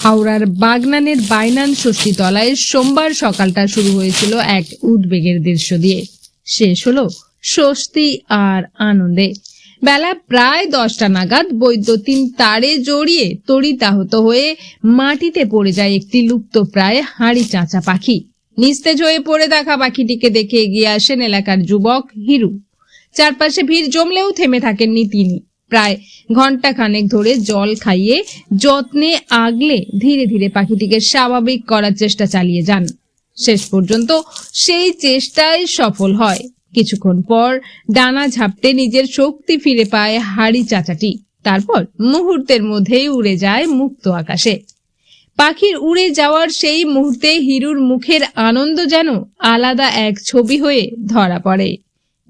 হাওড়ার বাগনানের বাইনান ষষ্ঠীতলায় সোমবার সকালটা শুরু হয়েছিল এক উদ্বেগের দৃশ্য দিয়ে, শেষ হলো স্বস্তি আর আনন্দে। বেলা প্রায় 10টা নাগাদ বৈদ্যুতিন তারে জড়িয়ে তড়িতাহত হয়ে মাটিতে পড়ে যায় একটি লুপ্ত প্রায় হাঁড়ি চাঁচা পাখি। নিস্তেজ হয়ে পড়ে থাকা পাখিটিকে দেখে এগিয়ে আসেন এলাকার যুবক হিরু। চারপাশে ভিড় জমলেও থেমে থাকেননি তিনি। প্রায় ঘন্টা খানেক ধরে জল খাইয়ে যত্নে আগলে ধীরে ধীরে পাখিটিকে স্বাভাবিক করার চেষ্টা চালিয়ে যান। শেষ পর্যন্ত সেই চেষ্টায় সফল হয়। কিছুক্ষণ পর ডানা ঝাপটে নিজের শক্তি ফিরে পায় হাঁড়ি চাচাটি। তারপর মুহূর্তের মধ্যেই উড়ে যায় মুক্ত আকাশে। পাখির উড়ে যাওয়ার সেই মুহূর্তে হিরুর মুখের আনন্দ যেন আলাদা এক ছবি হয়ে ধরা পড়ে।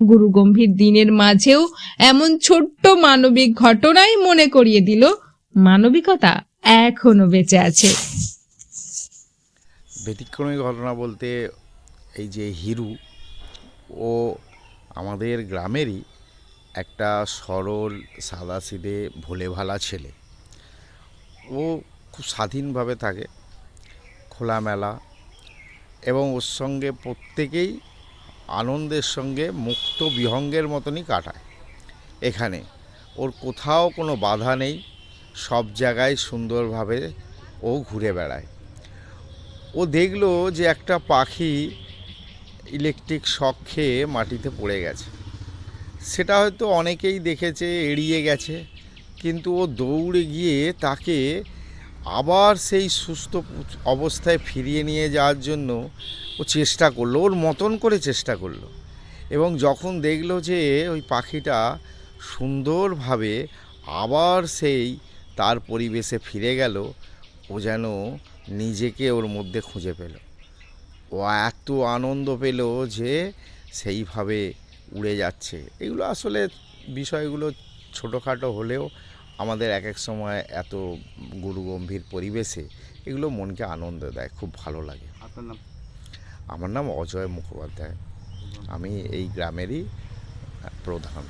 গুরুগম্ভীর দিনের মাঝেও এমন ছোট্ট মানবিক ঘটনাই মনে করিয়ে দিল মানবিকতা এখনো বেঁচে আছে। ব্যতিক্রমী ঘটনা বলতে এই যে হিরু, ও আমাদের গ্রামেরই একটা সরল সাদাসিধে ভোলেভালা ছেলে। ও খুব স্বাধীনভাবে থাকে, খোলামেলা, এবং ওর সঙ্গে প্রত্যেকেই আনন্দের সঙ্গে মুক্ত বিহঙ্গের মতনই কাটায়। এখানে ওর কোথাও কোনো বাধা নেই, সব জায়গায় সুন্দরভাবে ও ঘুরে বেড়ায়। ও দেখলো যে একটা পাখি ইলেকট্রিক শক খেয়ে মাটিতে পড়ে গেছে। সেটা হয়তো অনেকেই দেখেছে, এড়িয়ে গেছে, কিন্তু ও দৌড়ে গিয়ে তাকে আবার সেই সুস্থ অবস্থায় ফিরিয়ে নিয়ে যাওয়ার জন্য ও চেষ্টা করলো, ওর মতন করে চেষ্টা করলো। এবং যখন দেখলো যে ওই পাখিটা সুন্দরভাবে আবার সেই তার পরিবেশে ফিরে গেল, ও যেন নিজেকে ওর মধ্যে খুঁজে পেল। ও এত আনন্দ পেল যে সেইভাবে উড়ে যাচ্ছে। এগুলো আসলে বিষয়গুলো ছোটোখাটো হলেও আমাদের এক এক সময় এত গুরুগম্ভীর পরিবেশে এগুলো মনকে আনন্দ দেয়, খুব ভালো লাগে। আপনার নাম? আমার নাম অজয় মুখোপাধ্যায়, আমি এই গ্রামেরই প্রধান।